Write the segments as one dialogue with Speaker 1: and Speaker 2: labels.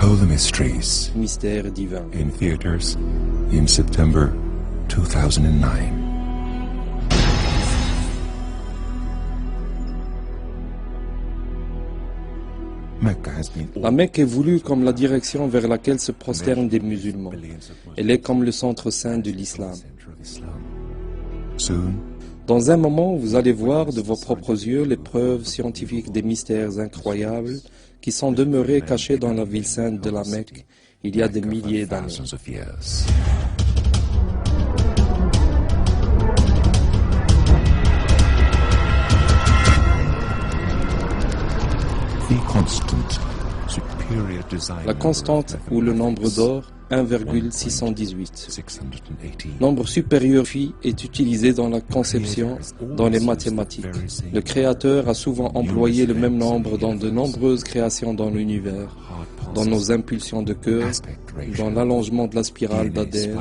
Speaker 1: Holy Mysteries
Speaker 2: Mystère divin.
Speaker 1: in theaters in September 2009.
Speaker 2: La Mecque est voulue comme la direction vers laquelle se prosternent des musulmans. Elle est comme le centre saint de l'islam. Dans un moment, vous allez voir de vos propres yeux les preuves scientifiques des mystères incroyables qui sont demeurés cachés dans la ville sainte de la Mecque il y a des milliers d'années. La constante ou le nombre d'or, 1,618. Nombre supérieur phi est utilisé dans la conception, dans les mathématiques. Le créateur a souvent employé le même nombre dans de nombreuses créations dans l'univers, dans nos impulsions de cœur, dans l'allongement de la spirale d'Adler,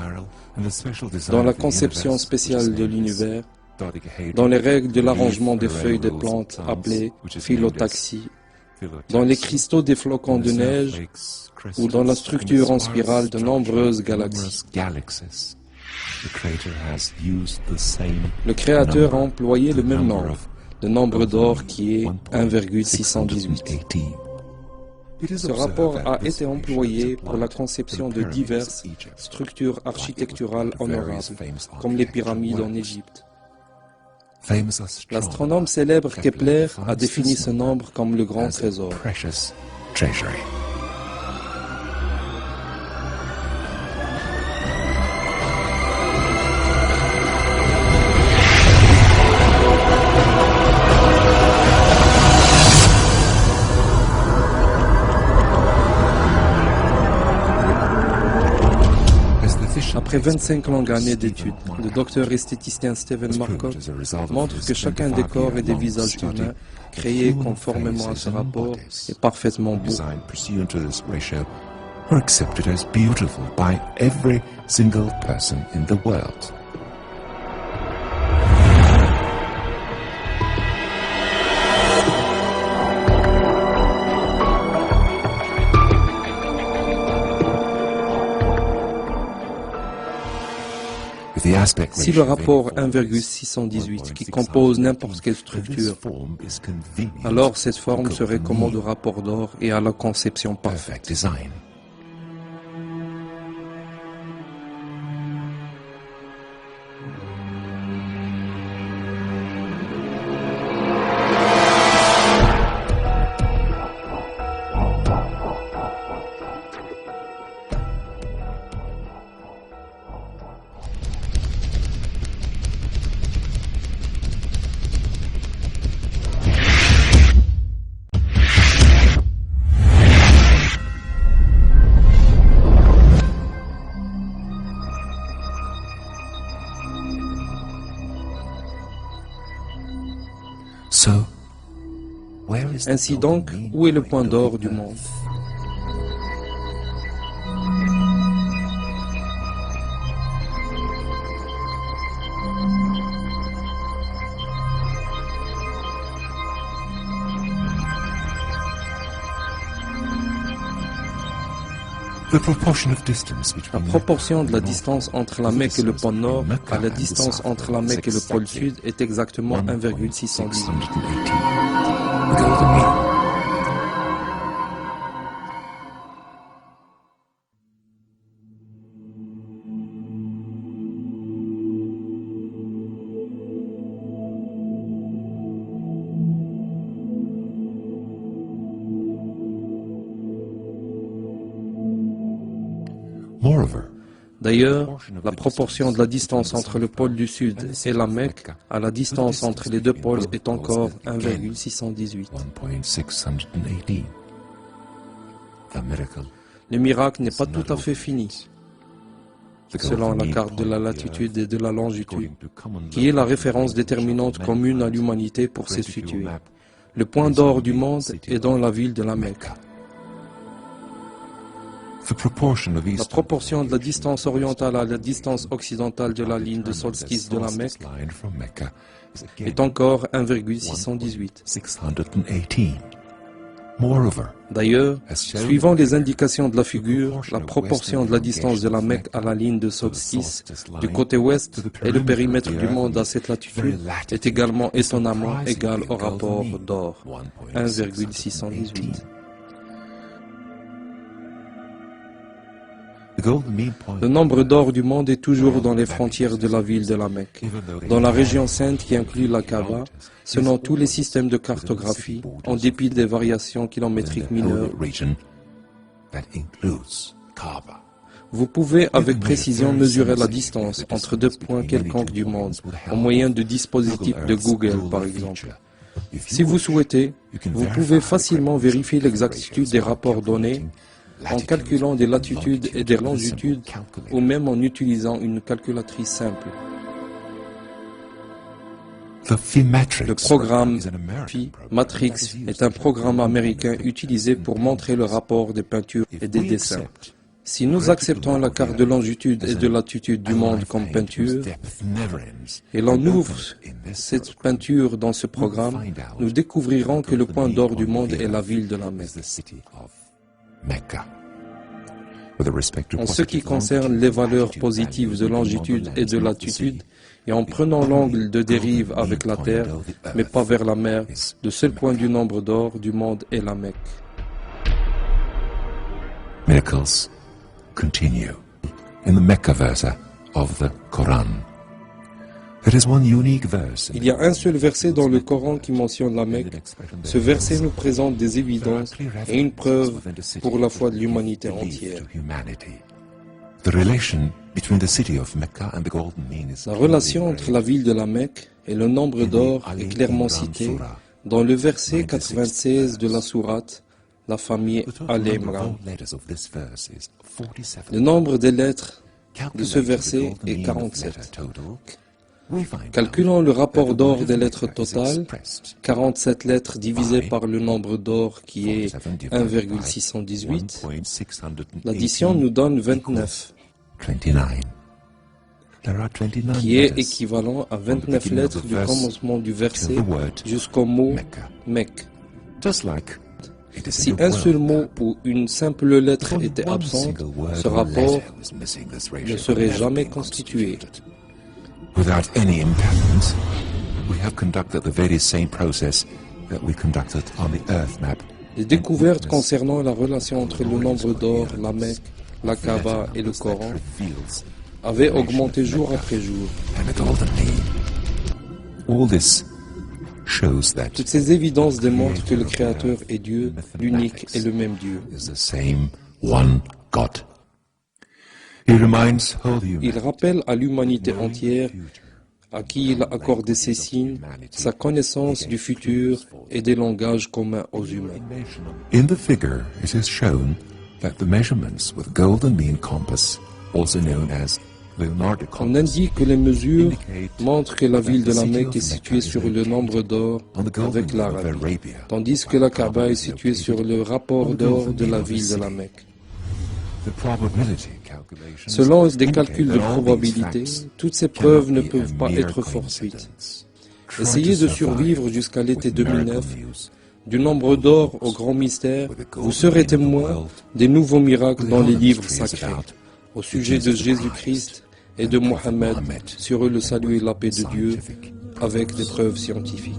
Speaker 2: dans la conception spéciale de l'univers, dans les règles de l'arrangement des feuilles des plantes appelées phyllotaxie, dans les cristaux des flocons de neige ou dans la structure en spirale de nombreuses galaxies. Le Créateur a employé le même nombre, le nombre d'or qui est 1,618. Ce rapport a été employé pour la conception de diverses structures architecturales honorables, comme les pyramides en Égypte. L'astronome célèbre Kepler a défini ce nombre comme le grand trésor. Après 25 longues années d'études, le docteur esthéticien Stephen Markov montre que chacun des corps et des visages humains, créés conformément à ce rapport, est parfaitement beau.
Speaker 1: Are accepted as beautiful by every single person in the world.
Speaker 2: Si le rapport 1,618 qui compose n'importe quelle structure, alors cette forme serait commode au rapport d'or et à la conception parfaite. Ainsi donc, où est le point d'or du monde? La proportion de la distance entre la Mecque et le pôle Nord à la distance entre la Mecque et le pôle Sud est exactement 1,618. D'ailleurs, la proportion de la distance entre le pôle du Sud et la Mecque à la distance entre les deux pôles est encore 1,618. Le miracle n'est pas tout à fait fini, selon la carte de la latitude et de la longitude, qui est la référence déterminante commune à l'humanité pour se situer. Le point d'or du monde est dans la ville de la Mecque. La proportion de la distance orientale à la distance occidentale de la ligne de solstice de la Mecque est encore 1,618. D'ailleurs, suivant les indications de la figure, la proportion de la distance de la Mecque à la ligne de solstice du côté ouest et le périmètre du monde à cette latitude est également étonnamment égal au rapport d'or, 1,618. Le nombre d'or du monde est toujours dans les frontières de la ville de la Mecque, dans la région sainte qui inclut la Kaaba, selon tous les systèmes de cartographie, en dépit des variations kilométriques mineures. Vous pouvez avec précision mesurer la distance entre deux points quelconques du monde, au moyen de dispositifs de Google par exemple. Si vous souhaitez, vous pouvez facilement vérifier l'exactitude des rapports donnés en calculant des latitudes et des longitudes ou même en utilisant une calculatrice simple. Le programme Phi Matrix est un programme américain utilisé pour montrer le rapport des peintures et des dessins. Si nous acceptons la carte de longitude et de latitude du monde comme peinture, et l'on ouvre cette peinture dans ce programme, nous découvrirons que le point d'or du monde est la ville de la Mecque. En ce qui concerne les valeurs positives de longitude et de latitude, et en prenant l'angle de dérive avec la Terre, mais pas vers la mer, le seul point du nombre d'or du monde est la Mecque.
Speaker 1: Miracles continue in the Mecca verse of the Quran. There is one unique verse.
Speaker 2: Il y a un seul verset dans le Coran qui mentionne la Mecque. Ce verset nous présente des évidences et une preuve pour la foi de l'humanité entière.
Speaker 1: La
Speaker 2: relation entre la ville de la Mecque et le nombre d'or est clairement citée dans le verset 96 de la sourate, la famille Al-Imran. Le nombre des lettres de ce verset est 47. Calculons le rapport d'or des lettres totales, 47 lettres divisées par le nombre d'or qui est 1,618. L'addition nous donne 29, qui est équivalent à 29 lettres du commencement du verset jusqu'au mot Mecque. Si un seul mot ou une simple lettre était absente, ce rapport ne serait jamais constitué.
Speaker 1: Without any impairment, we have conducted the very same process that we conducted on the Earth map.
Speaker 2: Les découvertes concernant la relation entre le nombre d'or, la Mecque, la Kaaba et le Coran avaient augmenté jour après jour.
Speaker 1: All this shows that
Speaker 2: toutes ces évidences démontrent que le Créateur est Dieu, l'unique et le même Dieu. Il rappelle à l'humanité entière, à qui il a accordé ses signes, sa connaissance du futur et des langages communs aux humains.
Speaker 1: In the figure, it is shown that the measurements with golden mean compass, also known as Leonardical,
Speaker 2: on indique que les mesures montrent que la ville de la Mecque est située sur le nombre d'or avec l'Arabie, tandis que la Kaaba est située sur le rapport d'or de la ville de la Mecque. Selon des calculs de probabilité, toutes ces preuves ne peuvent pas être fortuites. Essayez de survivre jusqu'à l'été 2009. Du nombre d'or au grand mystère, vous serez témoin des nouveaux miracles dans les livres sacrés, au sujet de Jésus-Christ et de Mohammed, sur eux le salut et la paix de Dieu, avec des preuves scientifiques.